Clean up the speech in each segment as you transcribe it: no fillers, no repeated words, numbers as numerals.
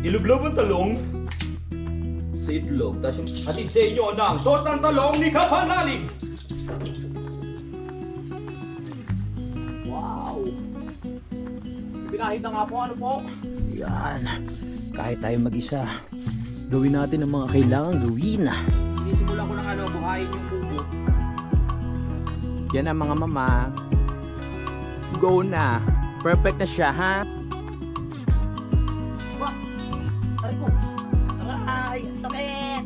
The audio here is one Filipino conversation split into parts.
Ilublob ang talong sa itlog. Tapos yung hatid sa inyo ng tortang talong ni Kapanalig. Wow! Pinahid na nga po, ano po? Yan. Kahit tayo mag-isa, gawin natin ang mga kailangan gawin. Sinisimulan ko ng buhayin yung bubo. Yan ang mga mama. Go na. Perfect na siya, ha? Wah! Aray ko! Aray! Sakit!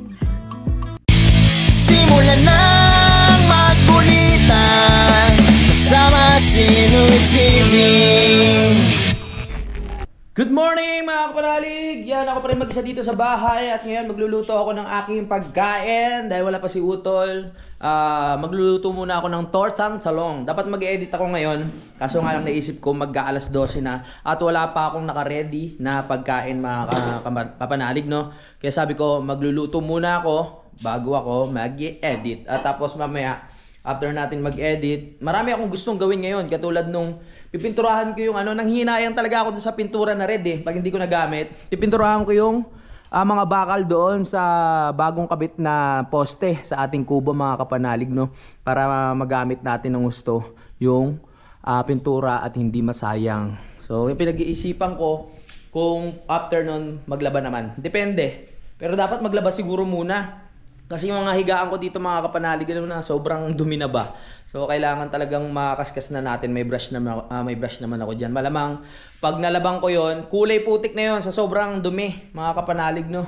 Simulan ng magkulitan kasama si Louie TV. Good morning mga kapanalig! Yan, ako pa rin mag-isa dito sa bahay at ngayon magluluto ako ng aking pagkain dahil wala pa si Utol. Magluluto muna ako ng tortang talong. Dapat mag-edit ako ngayon kaso nga lang naisip ko mag-aalas 12 na at wala pa akong naka-ready na pagkain mga kapanalig, no? Kaya sabi ko magluluto muna ako bago ako mag-edit at tapos mamaya after natin mag-edit, marami akong gustong gawin ngayon. Katulad nung pipinturahan ko yung nanghinayang talaga ako dun sa pintura na red pag hindi ko nagamit. Pipinturahan ko yung mga bakal doon sa bagong kabit na poste sa ating kubo mga kapanalig, no? Para magamit natin ng gusto yung pintura at hindi masayang. So yung pinag-iisipan ko kung after nun maglaba naman. Depende. Pero dapat maglaba siguro muna. Kasi yung mga higaan ko dito mga kapanalig na sobrang dumi na ba. So kailangan talagang makaskas na natin. May brush naman ako diyan. Malamang pag nalabang ko 'yon, kulay putik na 'yon sa sobrang dumi mga kapanalig, no.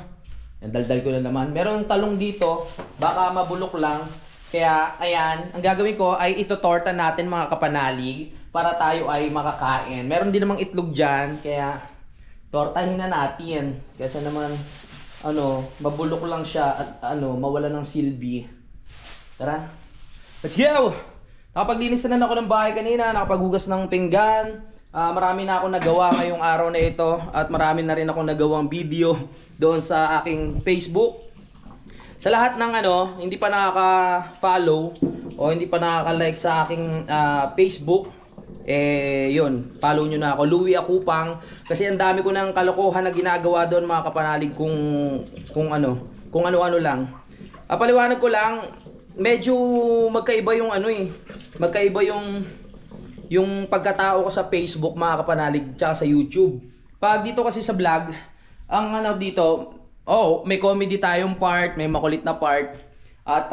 Yan, daldal ko na naman. Meron talong dito, baka mabulok lang. Kaya ayan, ang gagawin ko ay itotorta natin mga kapanalig para tayo ay makakain. Meron din namang itlog diyan, kaya tortahin na natin. Kasi naman mabulok lang siya at mawala ng silbi. Tara. Let's go! Nakapaglinis na ako ng bahay kanina, nakapaghugas ng pinggan. Marami na ako nagawa ngayong araw na ito at marami na rin ako nagawang video doon sa aking Facebook. Sa lahat ng hindi pa nakaka-follow o hindi pa nakaka-like sa aking Facebook, yun, follow nyo na ako, Louie Akupang. Kasi ang dami ko ng kalokohan na ginagawa doon mga kapanalig kung ano-ano lang. Paliwanag ko lang, medyo magkaiba yung magkaiba yung pagkatao ko sa Facebook mga kapanalig tsaka sa YouTube. Pag dito kasi sa vlog, ang dito, may comedy tayong part, may makulit na part. At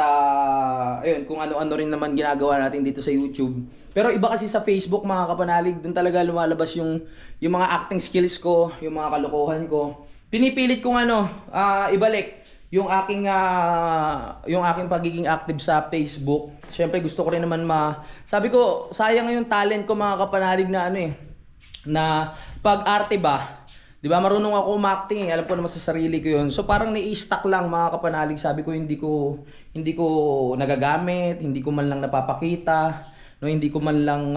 ayun, kung ano-ano rin naman ginagawa natin dito sa YouTube. Pero iba kasi sa Facebook mga kapanalig, doon talaga lumalabas yung mga acting skills ko, yung mga kalokohan ko. Pinipilit kong ibalik yung aking pagiging active sa Facebook. Siyempre gusto ko rin naman sabi ko, sayang yung talent ko mga kapanalig na na pag-arte ba. Diba, marunong ako umacting alam ko naman sa sarili ko yun. So parang nai-stack lang mga kapanalig. Sabi ko hindi ko nagagamit, hindi ko man lang napapakita, no, hindi ko man lang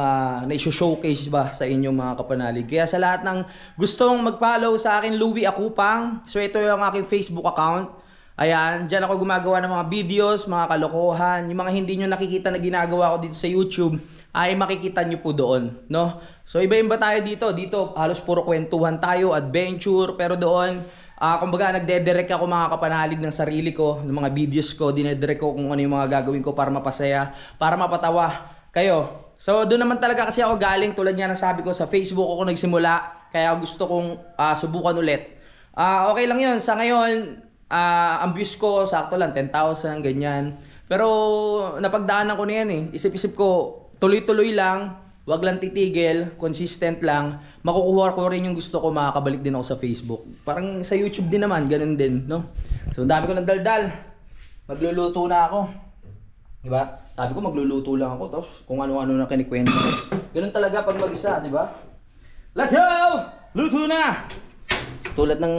na-showcase ba sa inyo mga kapanalig. Kaya sa lahat ng gustong mag-follow sa akin, Louie Akupang. So ito yung aking Facebook account. Ayan, dyan ako gumagawa ng mga videos, mga kalokohan. Yung mga hindi nyo nakikita na ginagawa ko dito sa YouTube, ay makikita nyo po doon, no? So iba-iba tayo dito. Dito halos puro kwentuhan tayo, adventure. Pero doon, kumbaga nagdedirect ako mga kapanalig ng sarili ko, ng mga videos ko. Dinedirect ko kung ano yung mga gagawin ko para mapasaya, para mapatawa kayo. So doon naman talaga kasi ako galing. Tulad nga ng sabi ko, sa Facebook ako nagsimula. Kaya gusto kong subukan ulit. Okay lang yun. Sa ngayon, ang views ko sakto lang 10,000 ganyan. Pero napagdaanan ko na yan Isip-isip ko tuloy-tuloy lang, wag lang titigil, consistent lang. Makukuha ko rin yung gusto ko, makakabalik din ako sa Facebook. Parang sa YouTube din naman, ganun din, no? So ang dami ko ng daldal. Magluluto na ako. Diba? Sabi ko magluluto lang ako, tapos kung ano-ano na kinikwento ko. Ganun talaga pag mag-isa, diba? Let's go! Luto na! Tulad ng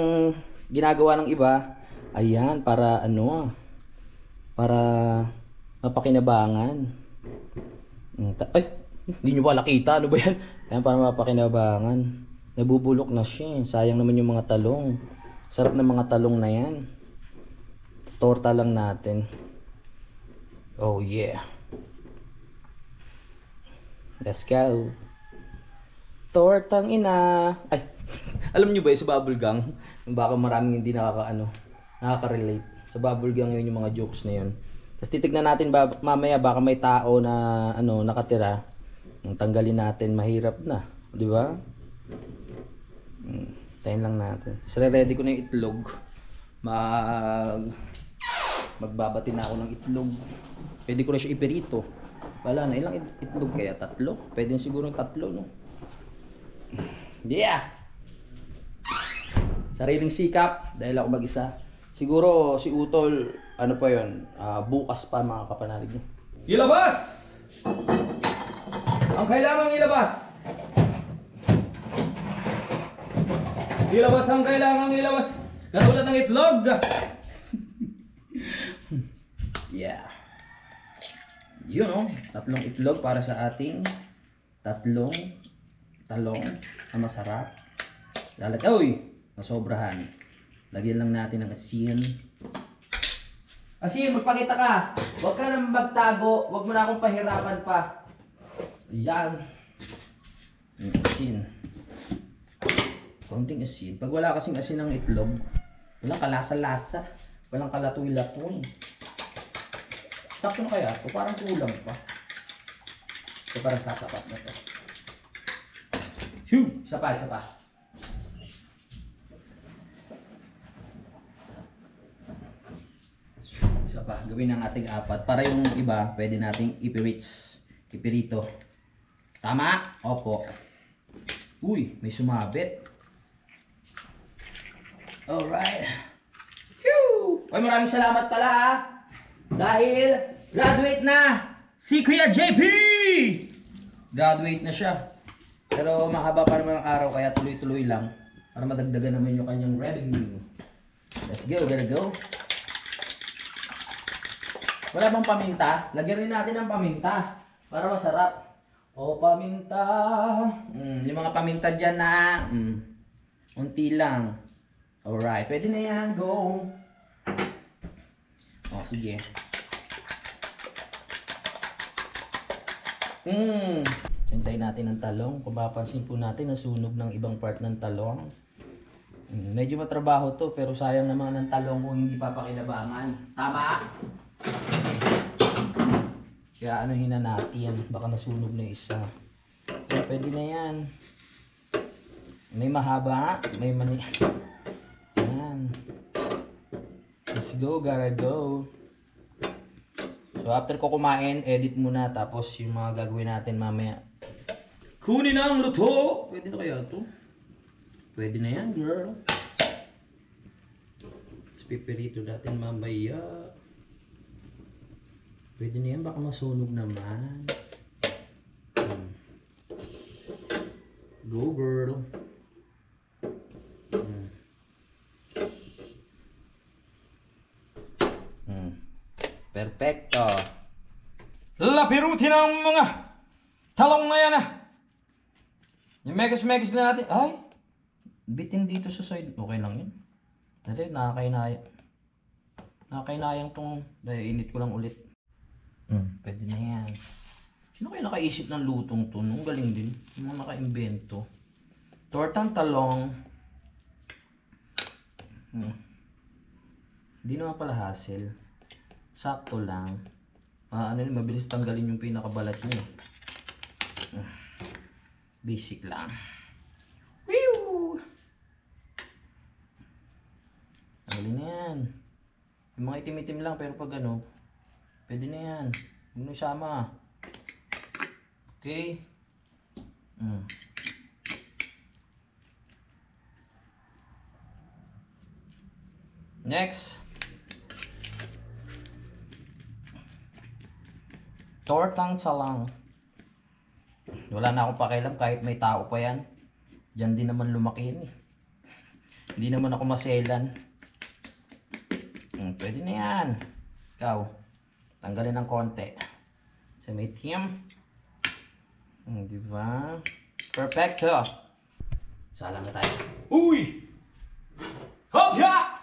ginagawa ng iba, ayan, para para mapakinabangan. Ay, hindi nyo pala kita, ano ba yan? Ayan, para mapakinabangan. Nabubulok na siya, sayang naman yung mga talong. Sarap ng mga talong na yan. Torta lang natin. Oh yeah. Let's go. Tortang ina. Ay, Alam nyo ba yung sa bubble gang? Baka maraming hindi nakaka-relate. Sa bubble gang yun yung mga jokes na yun. Tapos titignan natin mamaya baka may tao na nakatira. Tanggalin natin, mahirap na. Di ba? Tayin lang natin. Tapos ready ko na yung itlog. Magbabati na ako ng itlog. Pwede ko na siya ipirito. Wala na, ilang itlog kaya? 3? Pwede siguro 3, no? Yeah! Sariling sikap dahil ako mag-isa. Siguro si Utol, ano pa yun, bukas pa mga kapanalig niyo. Ilabas! Ang kailangang ilabas! Ilabas ang kailangang ilabas! Katulad ng itlog! Yeah. Yun o, 3 itlog para sa ating 3 talong na masarap. Uy! Nasobrahan. Lagyan lang natin ng asin. Asin, magpakita ka. Huwag ka nang magtago. Huwag mo na akong pahirapan pa. Ayan. Asin. Konting asin. Pag wala kasing asin ng itlog, walang kalasa-lasa. Walang kalatoy-latoy. Sakto na kaya ito? Parang kulang pa. Ito parang sasapat na ito. Isa pa, isa pa. Isa pa. Gawin ang ating 4. Para yung iba, pwede nating ipirito. Tama? Opo. Uy, may sumabit. Alright. Phew! Uy, maraming salamat pala ha. Dahil graduate na si Kuya JP! Graduate na siya. Pero mahaba pa naman ang araw kaya tuloy-tuloy lang para madagdagan naman yung kanyang revenue. Let's go, gotta go. Wala bang paminta? Lagyan rin natin ng paminta para masarap. O paminta. Yung mga paminta dyan na unti lang. Alright, pwede na yan. Go. O, sige. Hintayin natin ang talong. Kung mapapansin po natin, nasunog ng ibang part ng talong. Medyo matrabaho to, pero sayang naman ng talong kung hindi papakilabangan. Tama? Kaya anuhin na natin. Baka nasunog na isa. Kaya pwede na yan. May mahaba, may mani... Yan. Let's go, gotta go. So after ko kumain, edit muna. Tapos yung mga gagawin natin mamaya. Kunin na ang luto! Pwede na kaya ito? Pwede na yan, girl. Tapos pipirito natin mamaya. Pwede na yan, baka masunog naman. Go, girl. Perfecto. Lapirutin ang mga talong na yan ah. Yung megas-megas na natin. Ay! Bitin dito sa side. Okay lang yun. Dali, nakakainaya. Nakakainayang tong... Dahil init ko lang ulit. Pwede na yan. Sino kayo nakaisip ng lutong to? Nung galing din. Yung mga naka-invento. Tortang talong. Hindi naman pala hassle. Sakto lang. Mabilis tanggalin yung pinakabalat nyo. Basic lang. Whew! Tanggalin na yan. Yung mga itim-itim lang pero pag ano, pwede na yan. Huwag nyo sama. Okay? Next. Tortang salang. Wala na akong pakialam kahit may tao pa yan. Diyan din naman lumaki yan eh. Hindi naman ako maselan. Pwede na yan. Ikaw. Tanggalin ng konti. Sa may team. Diba? Perfecto. Salang na tayo. Uy! Hop ya!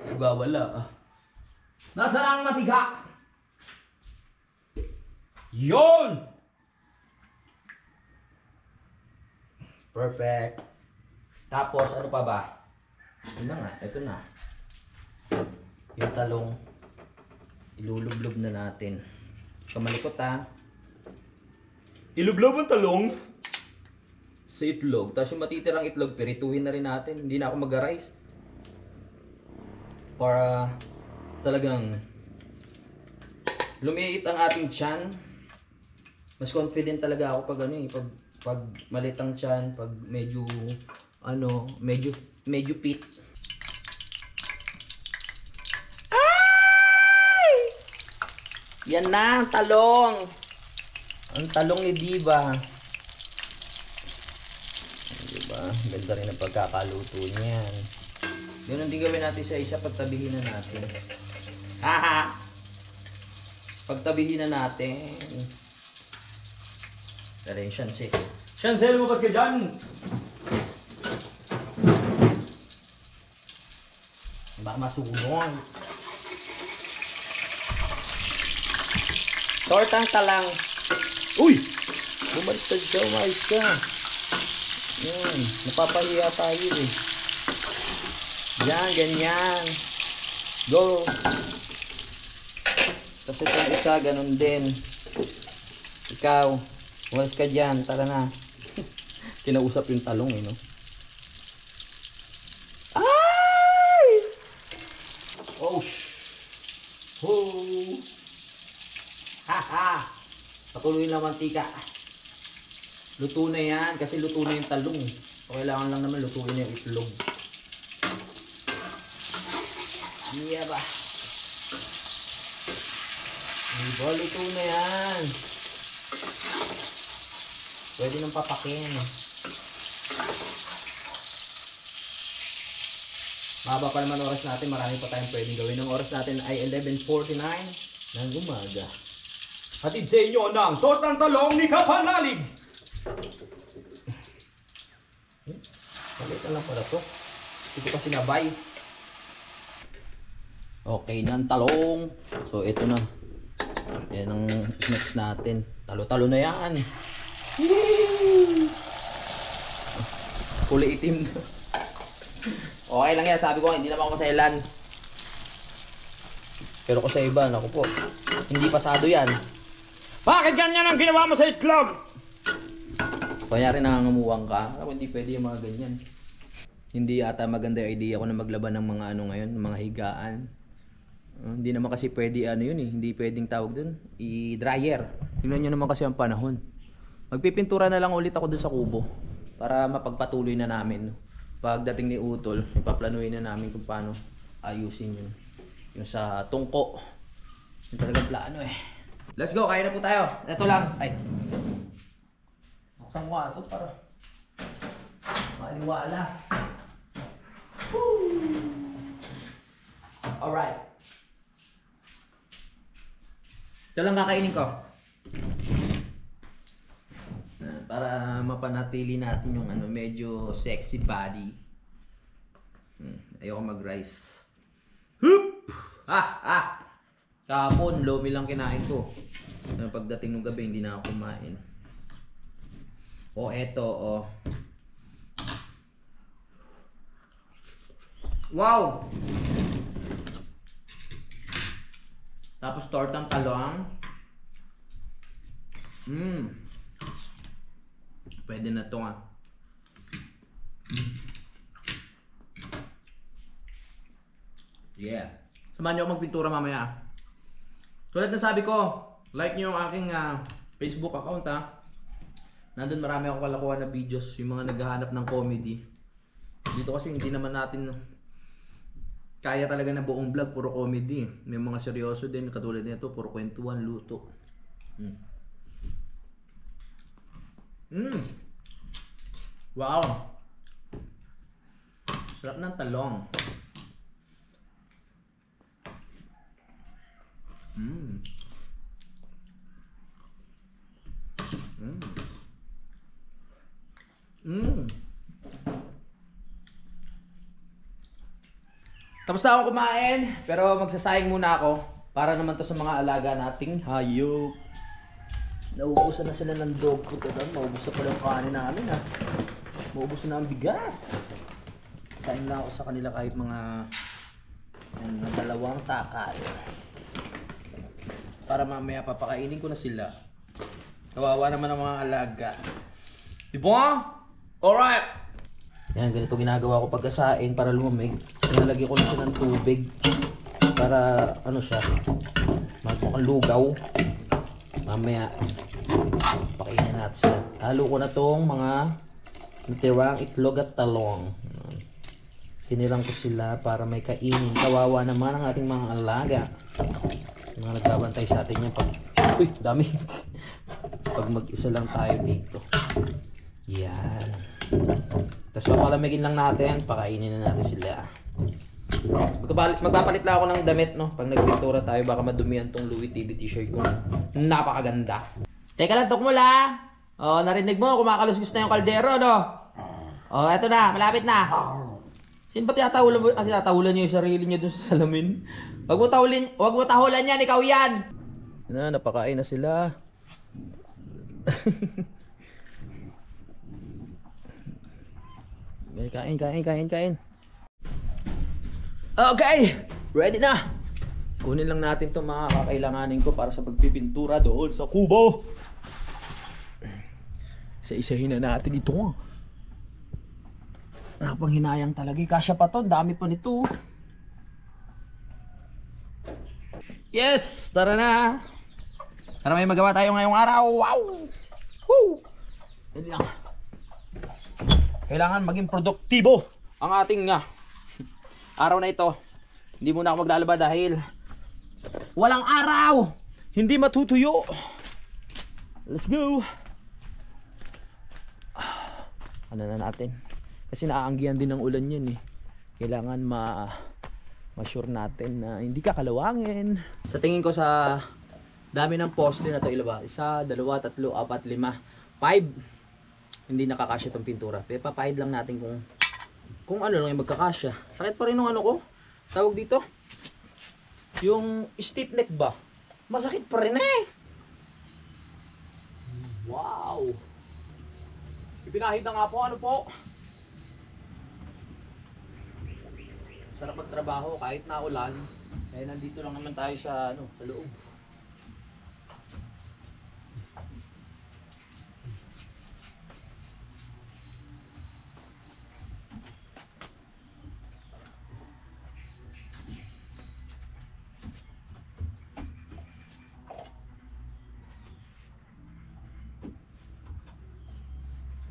Nagbawala ah. Nasa lang matiga? Yon! Perfect. Tapos, ano pa ba? Yun na nga, ito na. Yung talong, ilulublob na natin. Kamalikot ha. Ilublob ang talong sa itlog. Tapos yung matitirang itlog, pirituhin na rin natin. Hindi na ako mag-rice. Para talagang lumiit ang ating tiyan. Mas confident talaga ako pag ano eh, pag malit ang tiyan, pag medyo medyo pit. Ay! Yan na ang talong. Ang talong ni Diva. Diba? Ganda rin ang pagkakaluto niyan. Ganun din gawin natin sa isa, pagtabihin na natin. Haha! Pagtabihin na natin. Pero yung Shansel. Shansel, lumabas ka dyan! Baka masunog. Tortang talang. Uy! Bumaliktad ka, umayos ka. Yan, napapahiya tayo eh. Yan, ganyan. Go! Tapos itong isa, ganun din. Ikaw, umalis ka dyan, tara na. Kinausap yung talong eh, no? Ay! Oh, oh! Haha! Patuloy lang mantika. Luto na yan, kasi luto na yung talong. So, kailangan lang naman lutuin yung itlog. Iya ba? Diba, luto na yan. Pwede nang papakin. Mahaba pa naman oras natin. Marami pa tayong pwedeng gawin. Ang oras natin ay 11:49 ng umaga. Hatid sa inyo ng tortang talong ni Kapanalig. Palitan lang pala to. Hindi ko pa sinabay. Okay na ang talong. So ito na. Yan ang snacks natin. Talo-talo na yan. Kulay itim na. Okay lang yan. Sabi ko hindi naman ako masailan. Pero ko sa iba, naku po. Hindi pasado yan. Bakit ganyan ang ginawa mo sa itlog? Kaya rin nangangamuwang ka. Ako hindi pwede yung mga ganyan. Hindi ata maganda yung idea ko na maglaban ng mga ano ngayon, mga higaan. Hindi naman kasi pwede ano yun eh. Hindi pwedeng tawag dun. I-dryer. Tingnan nyo naman kasi ang panahon. Magpipintura na lang ulit ako dun sa kubo. Para mapagpatuloy na namin. Pagdating ni Utol, ipaplanuhin na namin kung paano ayusin yun. Yung sa tungko. Yung talagang plano eh. Let's go, kaya na po tayo. Ito lang. Ay. Buksan mo nga ito para maliwalas. Woo! Alright. Ito lang kakainin ko. Para mapanatili natin yung ano, medyo sexy body. Ayoko mag-rice. Hup! Kahapon, lomi lang kinain ko. Pagdating ng gabi, hindi na ako kumain. O eto, o. Wow! Tapos tortang talong. Pwede na to nga. Yeah. Samahan niyo ako magpintura mamaya. Tulad na sabi ko, like niyo yung aking Facebook account ha. Nandun marami akong kalakuhan na videos, yung mga naghahanap ng comedy. Dito kasi hindi naman natin kaya talaga na buong vlog, puro comedy. May mga seryoso din, katulad nito, puro kwentuhan, luto. Wow! Sarap ng talong. Tapos na ako kumain, pero magsasayang muna ako para naman to sa mga alaga nating hayop. Nauubusan na sila ng dog food. Mauubos na pala yung kanin namin ha. Maubos na ang bigas. Sain lang ako sa kanila kahit mga dalawang takal. Para mamaya papakainin ko na sila. Kawawa naman ang mga alaga. Diba? Alright! Yan, ganito ginagawa ko pagkasain para lumamig. Nalagyan ko na siya ng tubig. Para ano siya, magmukhang lugaw. Mamaya, pakainin natin sila. Halo ko na tong mga natirang itlog at talong. Tinirang ko sila para may kainin. Kawawa naman ang ating mga alaga. Mga nagbabantay sa atin yan pag... Uy, dami. Pag mag-isa lang tayo dito. Yan. Tapos papalamigin lang natin. Pakainin na natin sila. Magpapalit lang ako ng damit, no? Pag nagpintura tayo, baka madumihan tong Louis TV t-shirt ko. Napakaganda. Teka lang, Tukmula. Oh, narinig mo, kumakaluskus na yung kaldero, no? Oh, eto na, malapit na. Sino ba tinatahulan mo? Tinatahulan niyo yung sarili niyo dun sa salamin? Wag mo tahulan yan, ikaw yan. Na, napakain na sila. Kain. Okay, ready na. Kunin lang natin itong mga kakailanganin ko para sa pagpipintura doon sa kubo. Isa-isahin na natin ito. Nakapanghinayang talaga. Kasya pa to, dami pa nito. Yes, tara na. Para may magawa tayo ngayong araw. Wow! Woo! Dali lang. Kailangan maging produktibo ang ating araw na ito. Hindi muna ako maglalaba dahil walang araw. Hindi matutuyo. Let's go. Ano na natin? Kasi naaanggihan din ng ulan yan eh. Kailangan ma-sure natin na hindi kakalawangin. Sa tingin ko sa dami ng poste na ito ilaba. 1, 2, 3, 4, 5. 5. Hindi nakakasya itong pintura. Pero papahid lang natin kung ano lang yung magkakasya. Sakit pa rin yung ano ko. Tawag dito. Yung stiff neck ba? Masakit pa rin eh. Wow. Ipinahid na nga po. Ano po? Sarap magtrabaho kahit na ulan. Kaya nandito lang naman tayo sa loob.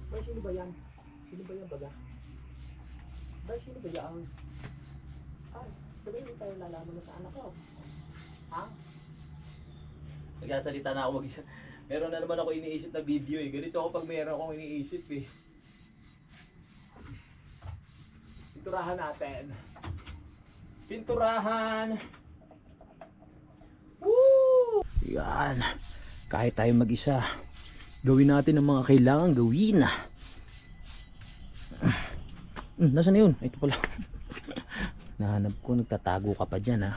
Bay, sino ba yan? Sino ba yan baga? Bay, sino ba yan? Ay, sabi hindi tayo lalaman na sa anak ko. Ha? Nagsasalita na ako mag-isa. Meron na naman ako iniisip na video eh. Ganito ako pag meron akong iniisip eh. Pinturahan natin. Pinturahan. Woo! Yan. Kahit tayo mag-isa, gawin natin ang mga kailangan gawin. Nasaan na yun? Ito pala. Nahanap ko, nagtatago ka pa dyan ha.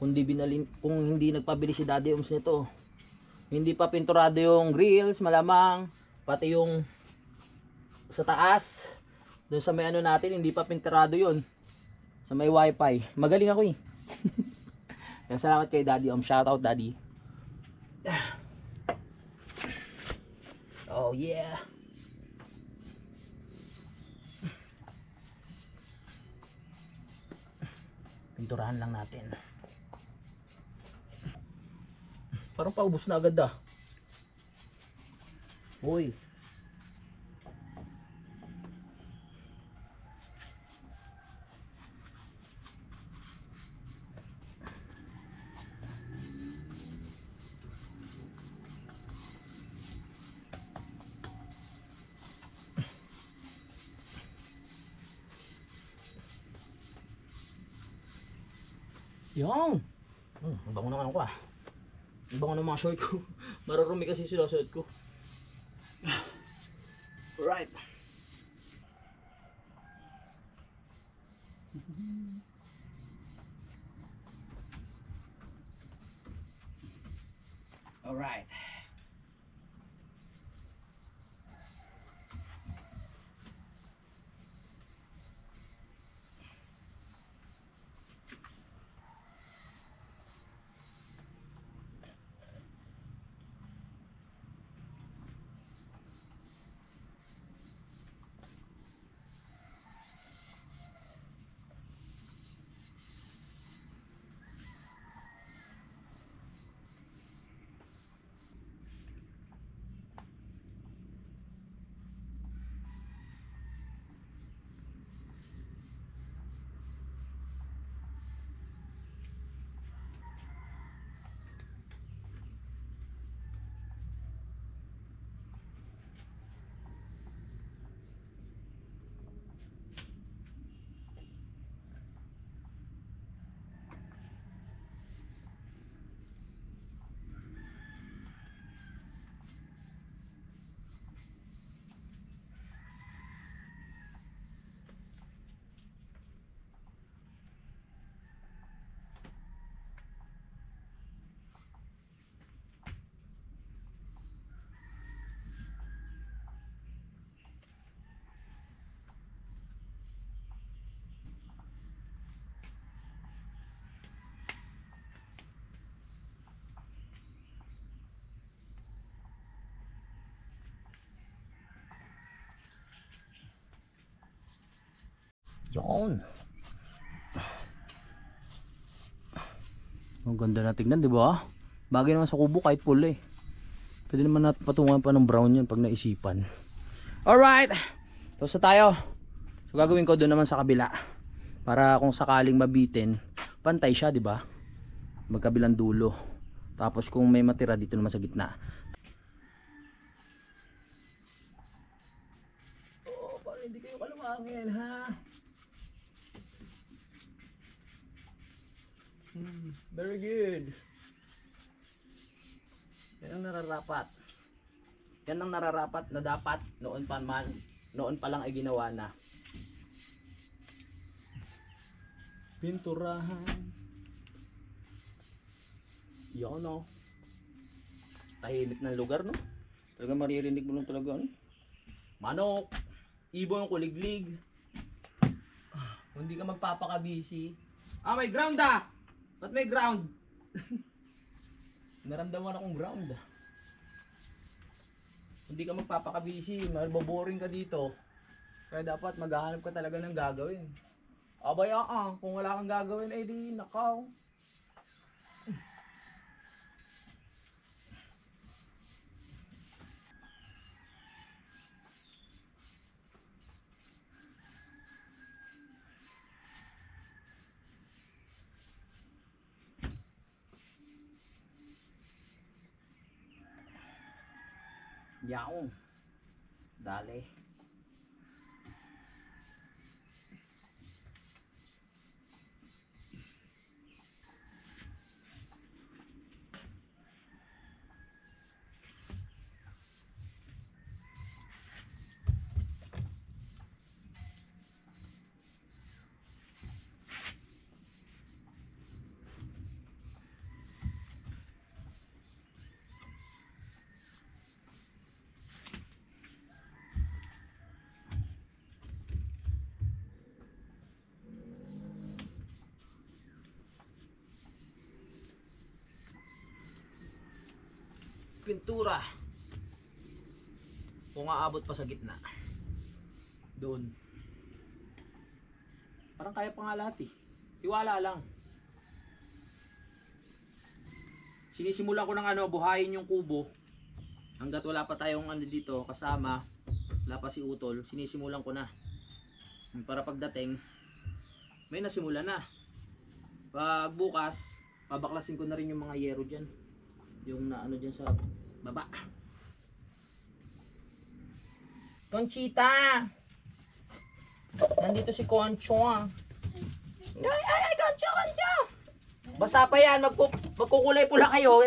Kung hindi nagpabili si Daddy Oms nito, hindi pa pinturado yung grills, malamang pati yung sa taas, doon sa may ano natin, hindi pa pinturado yun. Sa may wifi. Magaling ako eh. Yan, salamat kay Daddy Oms. Shout out Daddy. Oh yeah. Pinturahan lang natin. Parang paubos na agad ah. Uy. Yung. Ang bango naman ako ah. Ang bango ng mga short ko. Marurumi kasi sinusuot ko. Right. Alright. Yun. Ang ganda na tignan, di ba? Bagay naman sa kubo kahit pula eh. Pwede naman natin patungan pa ng brown yun pag naisipan. Alright! Tapos na tayo. So gagawin ko doon naman sa kabila. Para kung sakaling mabitin, pantay siya, di ba? Magkabilang dulo. Tapos kung may matira dito naman sa gitna. Oh, para hindi kayo kalumangin, ha? Very good. Yan ang nararapat. Yan ang nararapat na dapat noon pa lang ay ginawa na. Pinturahan. Yan no. Tahimik ng lugar no. Talaga maririnig mo lang talaga ano. Manok, ibon, kuliglig. Kung hindi ka magpapakabisi. May ground ah! Ba't may ground? Naramdaman akong ground. Hindi ka magpapakabisi, maboboring ka dito. Kaya dapat maghahanap ka talaga ng gagawin. Abay kung wala kang gagawin ay di nakaw. Yaong. Dali. Pintura. Kung aabot pa sa gitna. Doon. Parang kaya pa nga lahat eh. Tiwala lang. Sinisimulan ko ng buhayin yung kubo. Hanggat wala pa tayong dito kasama. Wala pa si Utol. Sinisimulan ko na. Para pagdating, may nasimula na. Pag bukas, pabaklasin ko na rin yung mga yero dyan. Yung dyan sa baba. Conchita! Nandito si Concho. Ay, Concho! Basa pa yan. Magkukulay pula kayo.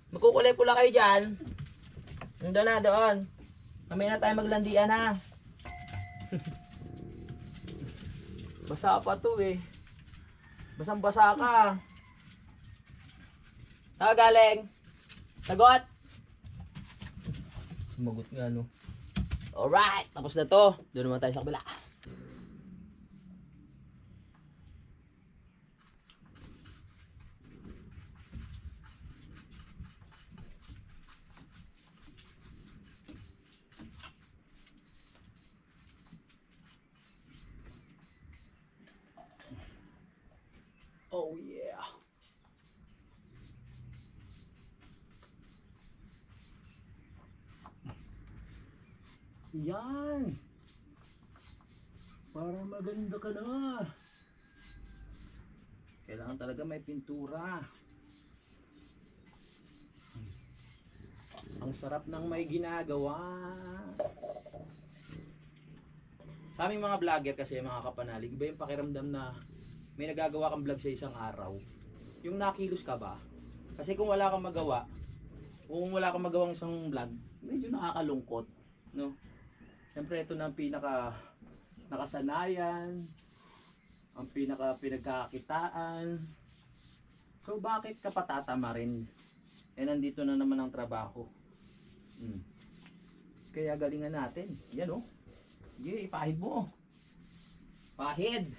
Magkukulay pula kayo dyan. Doon na, doon. Mamaya na tayo maglandian ha. Basa pa to eh. Basang basa ka. Saan galing? Sagot! Sumagot nga no. Alright! Tapos na to. Doon naman tayo sa kabila. Oh yeah! Yan. Para maganda ka na. Kailangan talaga may pintura. Ang sarap ng may ginagawa. Sa aming mga vlogger kasi mga kapanalig, iba yung pakiramdam na may nagagawa kang vlog sa isang araw. Yung nakilos ka ba? Kasi kung wala kang magawa, kung wala kang magawang isang vlog, medyo nakakalungkot, no? Siyempre ito na ang nakasanayan, ang pinagkakakitaan. So bakit ka patatama rin? Nandito na naman ang trabaho. Kaya galingan natin. Yan oh. Sige, ipahid mo. Pahid.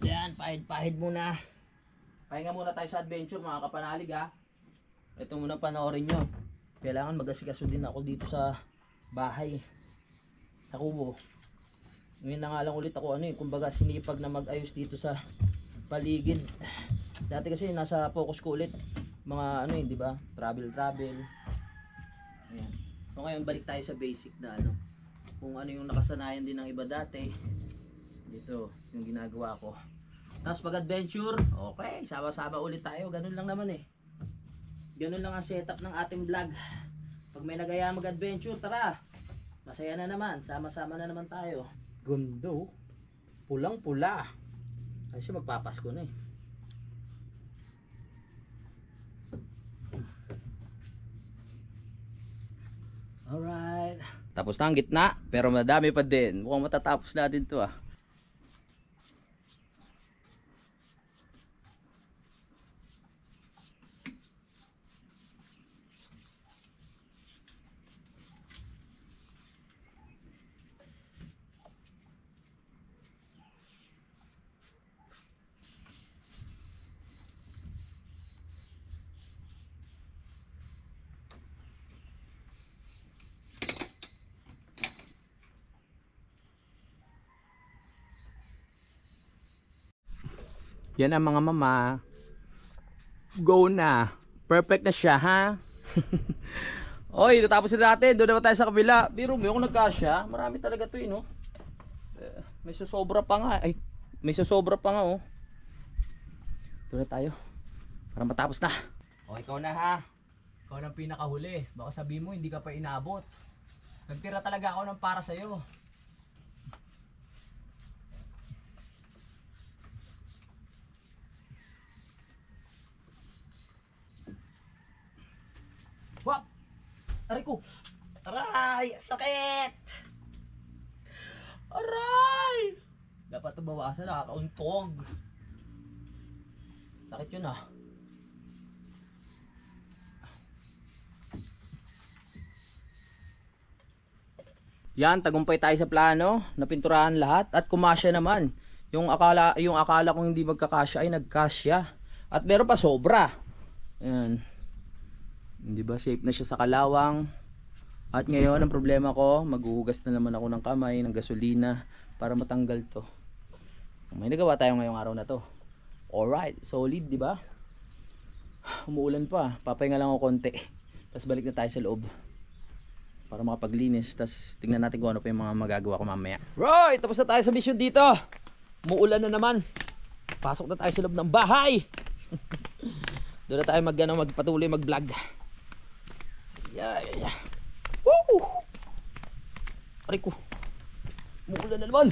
Yan, pahid muna. Pahinga muna tayo sa adventure mga kapanalig ha. Ito muna panoorin nyo. Kailangan mag-asikaso din ako dito sa bahay. Sa kubo. Ngayon na nga lang ulit ako kumbaga sinipag na mag-ayos dito sa paligid. Dati kasi nasa focus ko ulit. Mga di ba? Travel. Ayan. So ngayon balik tayo sa basic na kung ano yung nakasanayan din ng iba dati. Dito yung ginagawa ko. Tapos pag-adventure, okay, sama-sama ulit tayo. Ganun lang naman Ganun lang ang setup ng ating vlog. Pag may nagaya mag-adventure, tara. Masaya na naman, sama-sama na naman tayo. Gundo. Pulang-pula. Kasi magpapasko na Alright. Tapos na ang gitna, pero madami pa din. Mukhang matatapos natin to Yan ang mga mama. Go na. Perfect na siya ha. Oy, natapos na natin. Doon naman tayo sa kabila. Biro mo yung nagkasya. Marami talaga to no. May susobra pa nga. Ay, may susobra pa nga Doon na tayo. Para matapos na. O, ikaw na ha. Ikaw na pinakahuli. Baka sabihin mo hindi ka pa inabot. Nagtira talaga ako ng para sa'yo. Wap! Aray ko! Aray! Sakit! Aray! Dapat ito bawasan, nakakauntog. Sakit yun Yan, tagumpay tayo sa plano. Napinturahan lahat at kumasya naman. Yung akala kong hindi magkakasya ay nagkasya. At meron pa sobra. Yan. Di ba safe na siya sa kalawang. At ngayon ang problema ko, maghuhugas na naman ako ng kamay ng gasolina para matanggal to. May nagawa tayo ngayong araw na to. Alright, solid di ba? Umuulan pa, papahinga lang ako konti. Tapos balik na tayo sa loob para makapaglinis. Tapos tingnan natin kung ano pa yung mga magagawa ko mamaya. Right, tapos na tayo sa mission dito. Umuulan na naman. Pasok na tayo sa loob ng bahay. Doon na tayo magpatuloy mag-vlog. Yeah. Woo! Aray ko. Umuulan na naman.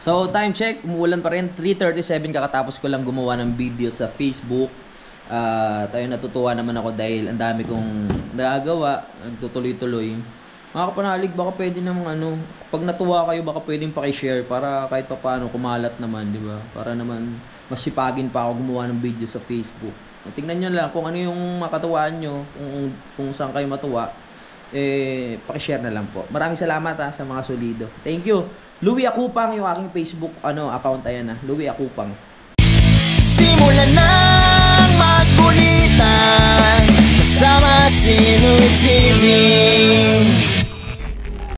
So time check, umuulan pa rin. 3:37 kakatapos ko lang gumawa ng video sa Facebook. Tayo natutuwa naman ako dahil ang dami kong nagagawa, nagtutuloy-tuloy. Mga kapanalig, baka pwede namang pag natuwa kayo, baka pwedeng paki-share para kahit papaano kumalat naman, di ba? Para naman masipagin pa ako gumawa ng video sa Facebook. Tingnan nyo lang kung ano yung makatuwaan nyo, kung saan kayo matuwa, paki-share na lang po. Maraming salamat sa mga solido. Thank you. Louie Akupang yung aking Facebook account, ayan Louie Akupang. Simulan ng magkulitan kasama si Louie TV.